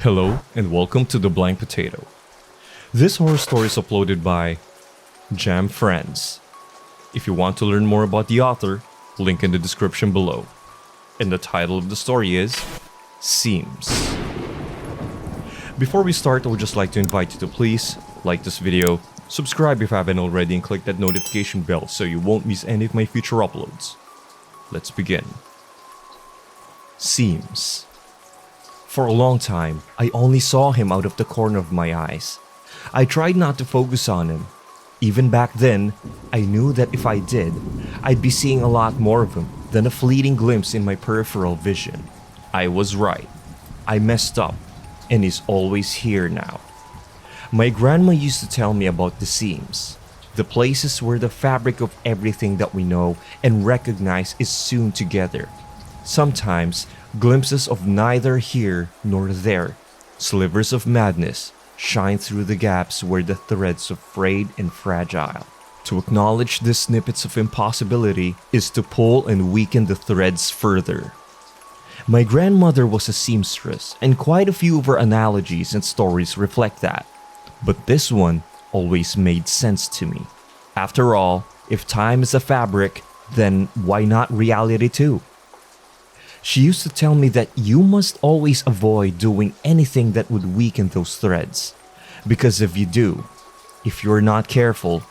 Hello and welcome to The Blank Potato. This horror story is uploaded by JamFranz. If you want to learn more about the author, link in the description below. And the title of the story is Seams. Before we start, I would just like to invite you to please like this video, subscribe if you haven't already, and click that notification bell so you won't miss any of my future uploads. Let's begin. Seams. For a long time, I only saw him out of the corner of my eyes. I tried not to focus on him. Even back then, I knew that if I did, I'd be seeing a lot more of him than a fleeting glimpse in my peripheral vision. I was right. I messed up, and he's always here now. My grandma used to tell me about the seams, the places where the fabric of everything that we know and recognize is sewn together. Sometimes, glimpses of neither here nor there, slivers of madness, shine through the gaps where the threads are frayed and fragile. To acknowledge these snippets of impossibility is to pull and weaken the threads further. My grandmother was a seamstress, and quite a few of her analogies and stories reflect that. But this one always made sense to me. After all, if time is a fabric, then why not reality too? She used to tell me that you must always avoid doing anything that would weaken those threads. Because if you do, if you're not careful,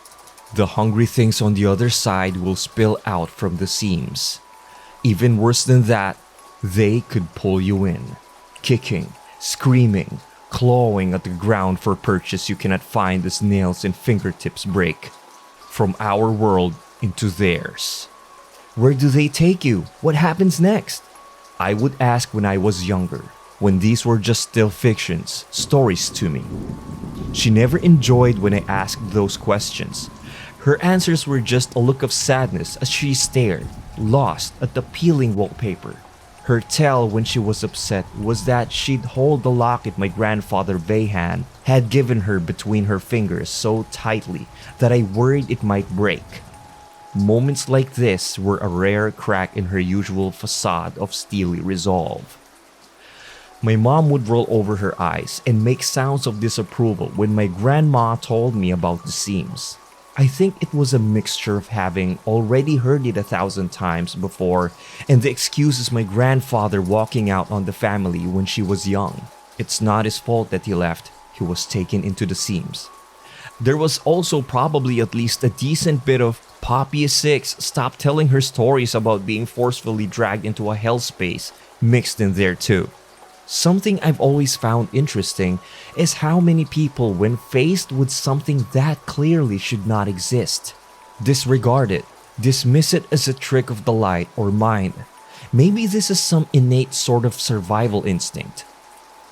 the hungry things on the other side will spill out from the seams. Even worse than that, they could pull you in, kicking, screaming, clawing at the ground for purchase you cannot find as nails and fingertips break. From our world into theirs. Where do they take you? What happens next? I would ask when I was younger, when these were just still fictions, stories to me. She never enjoyed when I asked those questions. Her answers were just a look of sadness as she stared, lost at the peeling wallpaper. Her tell when she was upset was that she'd hold the locket my grandfather Behan had given her between her fingers so tightly that I worried it might break. Moments like this were a rare crack in her usual facade of steely resolve. My mom would roll over her eyes and make sounds of disapproval when my grandma told me about the seams. I think it was a mixture of having already heard it 1,000 times before and the excuses my grandfather walking out on the family when she was young. It's not his fault that he left, he was taken into the seams. There was also probably at least a decent bit of Poppy is 6, stop telling her stories about being forcefully dragged into a hellspace mixed in there too. Something I've always found interesting is how many people, when faced with something that clearly should not exist, disregard it, dismiss it as a trick of the light or mind. Maybe this is some innate sort of survival instinct.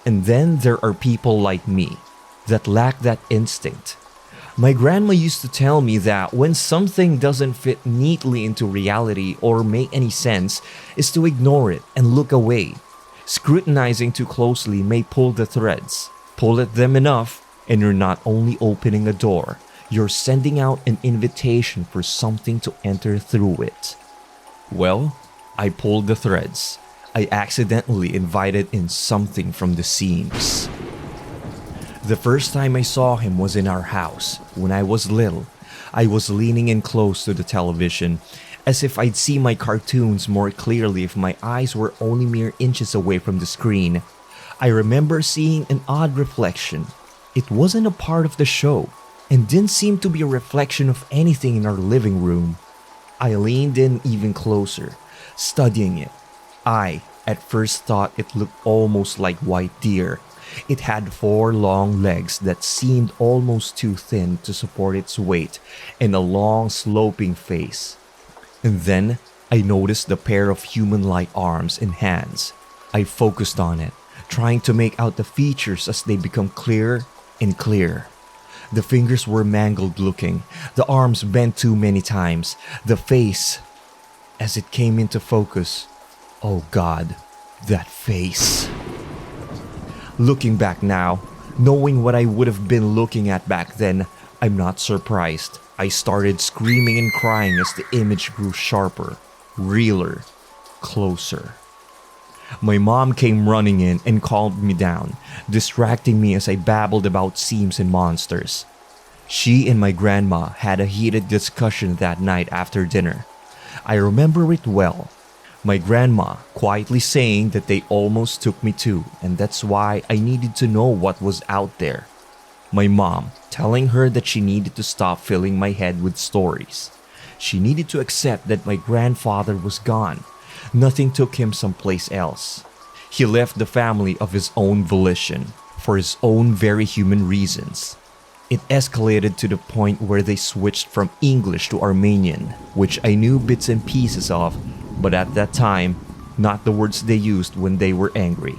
And then there are people like me that lack that instinct. My grandma used to tell me that when something doesn't fit neatly into reality or make any sense, is to ignore it and look away. Scrutinizing too closely may pull the threads. Pull at them enough, and you're not only opening a door, you're sending out an invitation for something to enter through it. Well, I pulled the threads. I accidentally invited in something from the seams. The first time I saw him was in our house. When I was little, I was leaning in close to the television, as if I'd see my cartoons more clearly if my eyes were only mere inches away from the screen. I remember seeing an odd reflection. It wasn't a part of the show, and didn't seem to be a reflection of anything in our living room. I leaned in even closer, studying it. I, at first, thought it looked almost like white deer. It had 4 long legs that seemed almost too thin to support its weight, and a long sloping face. And then I noticed the pair of human-like arms and hands. I focused on it, trying to make out the features as they become clearer and clearer. The fingers were mangled looking, the arms bent too many times, the face. As it came into focus, oh God, that face. Looking back now, knowing what I would have been looking at back then, I'm not surprised. I started screaming and crying as the image grew sharper, realer, closer. My mom came running in and calmed me down, distracting me as I babbled about seams and monsters. She and my grandma had a heated discussion that night after dinner. I remember it well. My grandma quietly saying that they almost took me too, and that's why I needed to know what was out there. My mom telling her that she needed to stop filling my head with stories. She needed to accept that my grandfather was gone. Nothing took him someplace else. He left the family of his own volition, for his own very human reasons. It escalated to the point where they switched from English to Armenian, which I knew bits and pieces of, but at that time, not the words they used when they were angry.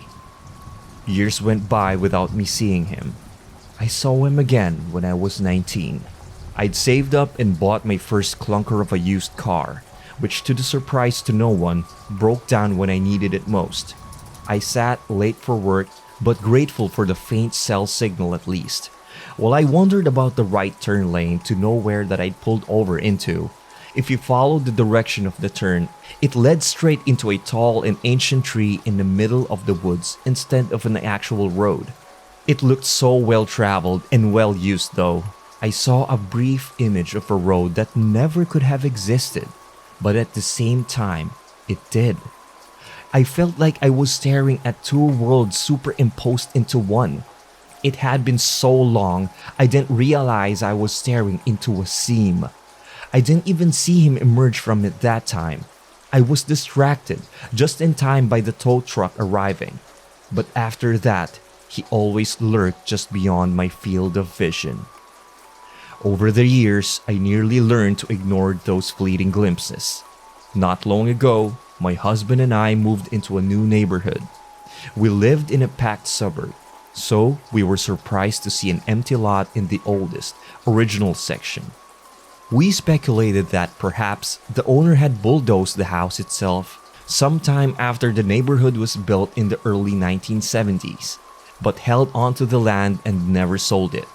Years went by without me seeing him. I saw him again when I was 19. I'd saved up and bought my first clunker of a used car, which to the surprise to no one, broke down when I needed it most. I sat late for work, but grateful for the faint cell signal at least. While I wondered about the right turn lane to nowhere that I'd pulled over into, if you followed the direction of the turn, it led straight into a tall and ancient tree in the middle of the woods instead of an actual road. It looked so well traveled and well used though. I saw a brief image of a road that never could have existed, but at the same time, it did. I felt like I was staring at two worlds superimposed into one. It had been so long, I didn't realize I was staring into a seam. I didn't even see him emerge from it that time. I was distracted just in time by the tow truck arriving. But after that, he always lurked just beyond my field of vision. Over the years, I nearly learned to ignore those fleeting glimpses. Not long ago, my husband and I moved into a new neighborhood. We lived in a packed suburb, so we were surprised to see an empty lot in the oldest, original section. We speculated that perhaps the owner had bulldozed the house itself sometime after the neighborhood was built in the early 1970s, but held onto the land and never sold it.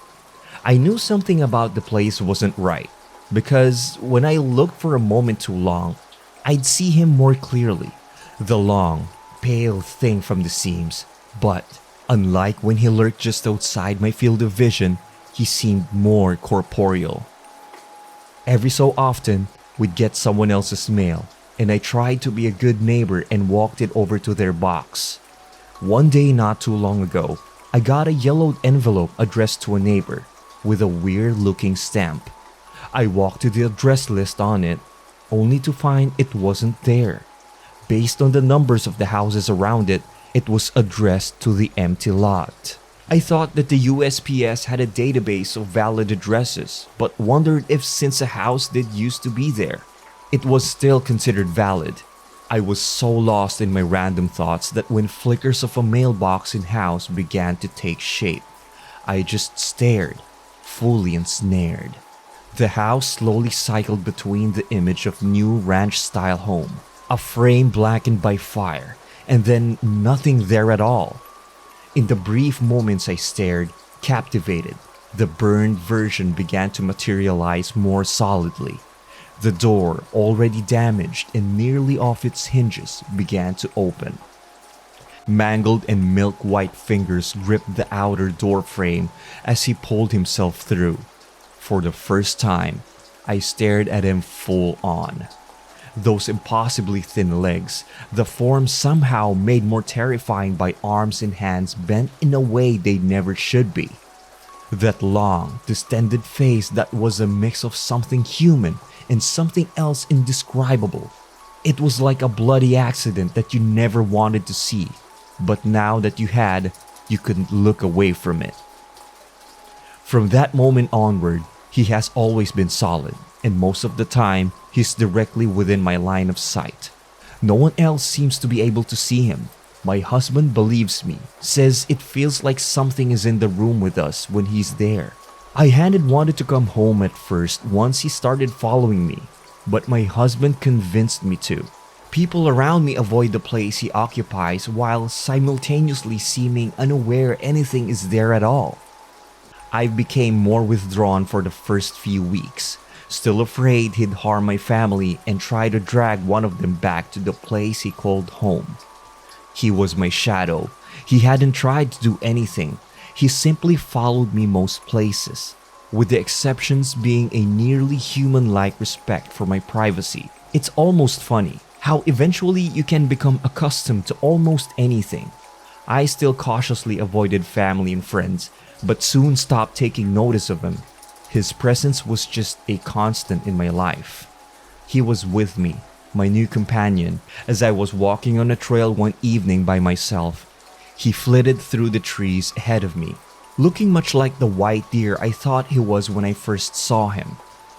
I knew something about the place wasn't right, because when I looked for a moment too long, I'd see him more clearly. The long, pale thing from the seams, but unlike when he lurked just outside my field of vision, he seemed more corporeal. Every so often, we'd get someone else's mail, and I tried to be a good neighbor and walked it over to their box. One day not too long ago, I got a yellowed envelope addressed to a neighbor with a weird-looking stamp. I walked to the address list on it, only to find it wasn't there. Based on the numbers of the houses around it, it was addressed to the empty lot. I thought that the USPS had a database of valid addresses, but wondered if since a house did used to be there, it was still considered valid. I was so lost in my random thoughts that when flickers of a mailbox in house began to take shape, I just stared, fully ensnared. The house slowly cycled between the image of new ranch-style home, a frame blackened by fire, and then nothing there at all. In the brief moments I stared, captivated, the burned version began to materialize more solidly. The door, already damaged and nearly off its hinges, began to open. Mangled and milk-white fingers gripped the outer door frame as he pulled himself through. For the first time, I stared at him full on. Those impossibly thin legs, the form somehow made more terrifying by arms and hands bent in a way they never should be. That long, distended face that was a mix of something human and something else indescribable. It was like a bloody accident that you never wanted to see, but now that you had, you couldn't look away from it. From that moment onward, he has always been solid, and most of the time, he's directly within my line of sight. No one else seems to be able to see him. My husband believes me, says it feels like something is in the room with us when he's there. I hadn't wanted to come home at first once he started following me, but my husband convinced me to. People around me avoid the place he occupies while simultaneously seeming unaware anything is there at all. I became more withdrawn for the first few weeks, still afraid he'd harm my family and try to drag one of them back to the place he called home. He was my shadow. He hadn't tried to do anything. He simply followed me most places, with the exceptions being a nearly human-like respect for my privacy. It's almost funny how eventually you can become accustomed to almost anything. I still cautiously avoided family and friends, but soon stopped taking notice of him. His presence was just a constant in my life. He was with me, my new companion, as I was walking on a trail one evening by myself. He flitted through the trees ahead of me, looking much like the white deer I thought he was when I first saw him,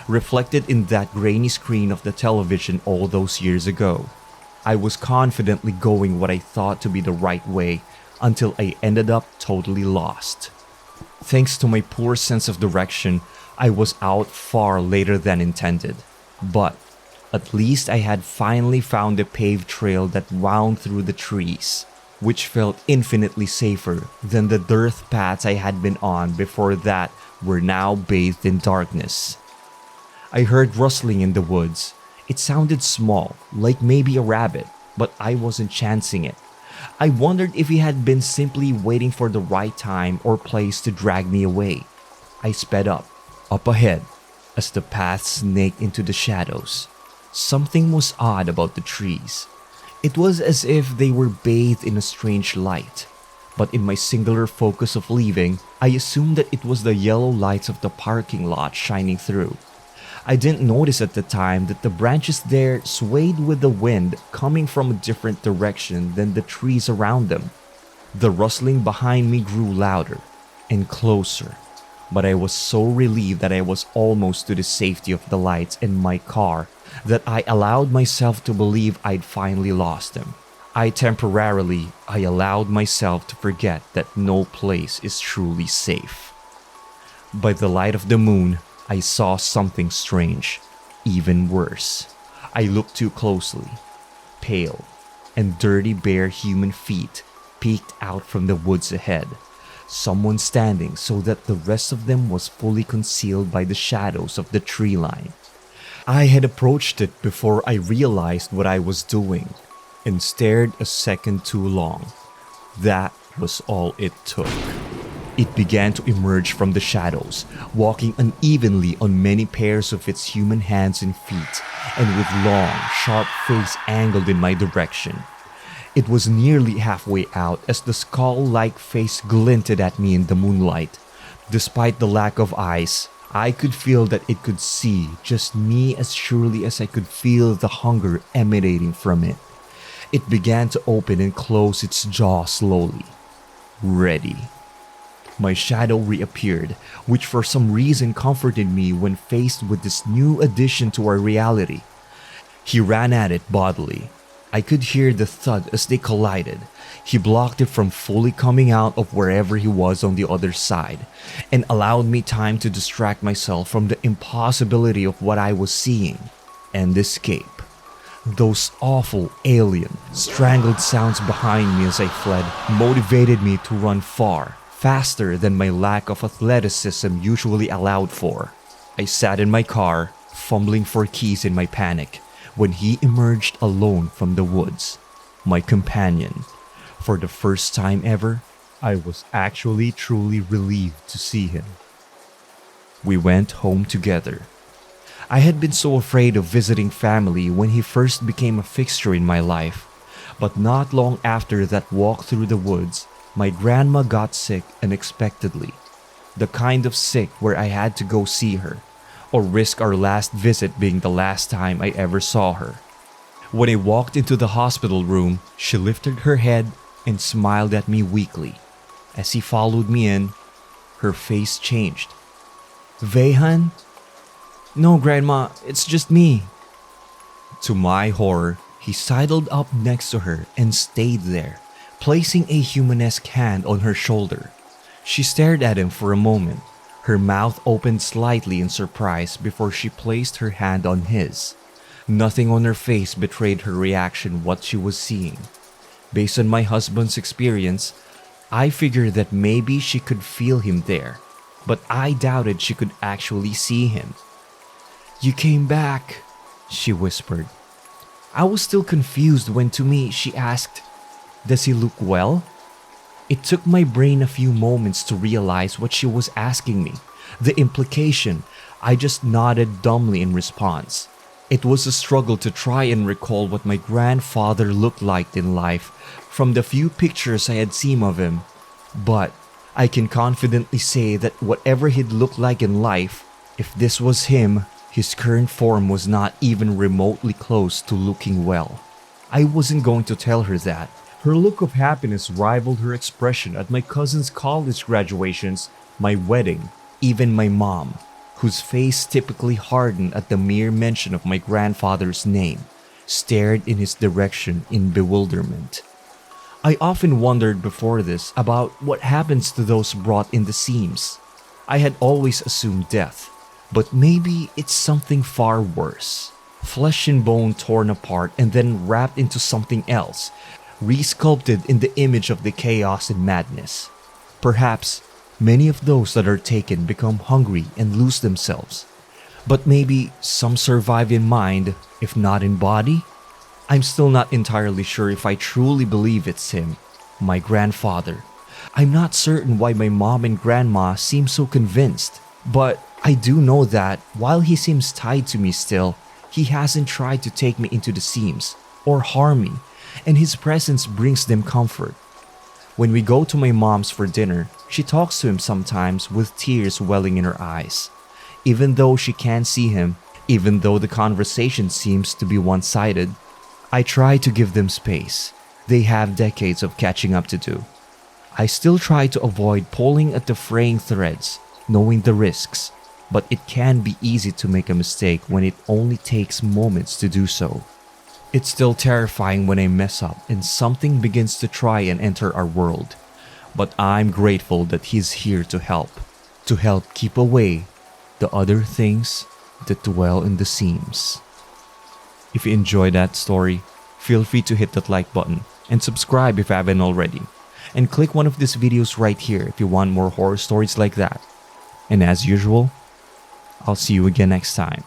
reflected in that grainy screen of the television all those years ago. I was confidently going what I thought to be the right way until I ended up totally lost. Thanks to my poor sense of direction, I was out far later than intended. But at least I had finally found a paved trail that wound through the trees, which felt infinitely safer than the dirt paths I had been on before that were now bathed in darkness. I heard rustling in the woods. It sounded small, like maybe a rabbit, but I wasn't chancing it. I wondered if he had been simply waiting for the right time or place to drag me away. I sped up ahead, as the path snaked into the shadows. Something was odd about the trees. It was as if they were bathed in a strange light. But in my singular focus of leaving, I assumed that it was the yellow lights of the parking lot shining through. I didn't notice at the time that the branches there swayed with the wind coming from a different direction than the trees around them. The rustling behind me grew louder and closer, but I was so relieved that I was almost to the safety of the lights in my car that I allowed myself to believe I'd finally lost him. I allowed myself to forget that no place is truly safe. By the light of the moon, I saw something strange, even worse. I looked too closely. Pale and dirty bare human feet peeked out from the woods ahead. Someone standing so that the rest of them was fully concealed by the shadows of the tree line. I had approached it before I realized what I was doing and stared a second too long. That was all it took. It began to emerge from the shadows, walking unevenly on many pairs of its human hands and feet, and with long, sharp face angled in my direction. It was nearly halfway out as the skull-like face glinted at me in the moonlight. Despite the lack of eyes, I could feel that it could see just me as surely as I could feel the hunger emanating from it. It began to open and close its jaw slowly. Ready. My shadow reappeared, which for some reason comforted me when faced with this new addition to our reality. He ran at it bodily. I could hear the thud as they collided. He blocked it from fully coming out of wherever he was on the other side, and allowed me time to distract myself from the impossibility of what I was seeing, and escape. Those awful, alien, strangled sounds behind me as I fled motivated me to run far, faster than my lack of athleticism usually allowed for. I sat in my car, fumbling for keys in my panic, when he emerged alone from the woods, my companion. For the first time ever, I was actually truly relieved to see him. We went home together. I had been so afraid of visiting family when he first became a fixture in my life, but not long after that walk through the woods, my grandma got sick unexpectedly. The kind of sick where I had to go see her, or risk our last visit being the last time I ever saw her. When I walked into the hospital room, she lifted her head and smiled at me weakly. As he followed me in, her face changed. "Vehan?" "No, Grandma, it's just me." To my horror, he sidled up next to her and stayed there, placing a humanesque hand on her shoulder. She stared at him for a moment, her mouth opened slightly in surprise before she placed her hand on his. Nothing on her face betrayed her reaction what she was seeing. Based on my husband's experience, I figured that maybe she could feel him there, but I doubted she could actually see him. "You came back," she whispered. I was still confused when to me she asked, Does he look well? It took my brain a few moments to realize what she was asking me. The implication. I just nodded dumbly in response. It was a struggle to try and recall what my grandfather looked like in life from the few pictures I had seen of him. But I can confidently say that whatever he'd looked like in life, if this was him, his current form was not even remotely close to looking well. I wasn't going to tell her that. Her look of happiness rivaled her expression at my cousin's college graduations, my wedding, even my mom, whose face typically hardened at the mere mention of my grandfather's name, stared in his direction in bewilderment. I often wondered before this about what happens to those brought in the seams. I had always assumed death, but maybe it's something far worse. Flesh and bone torn apart and then wrapped into something else, resculpted in the image of the chaos and madness. Perhaps many of those that are taken become hungry and lose themselves. But maybe some survive in mind, if not in body? I'm still not entirely sure if I truly believe it's him, my grandfather. I'm not certain why my mom and grandma seem so convinced, but I do know that while he seems tied to me still, he hasn't tried to take me into the seams or harm me, and his presence brings them comfort. When we go to my mom's for dinner, she talks to him sometimes with tears welling in her eyes. Even though she can't see him, even though the conversation seems to be one-sided, I try to give them space. They have decades of catching up to do. I still try to avoid pulling at the fraying threads, knowing the risks, but it can be easy to make a mistake when it only takes moments to do so. It's still terrifying when I mess up and something begins to try and enter our world, but I'm grateful that he's here to help keep away the other things that dwell in the seams. If you enjoyed that story, feel free to hit that like button and subscribe if you haven't already. And click one of these videos right here if you want more horror stories like that. And as usual, I'll see you again next time.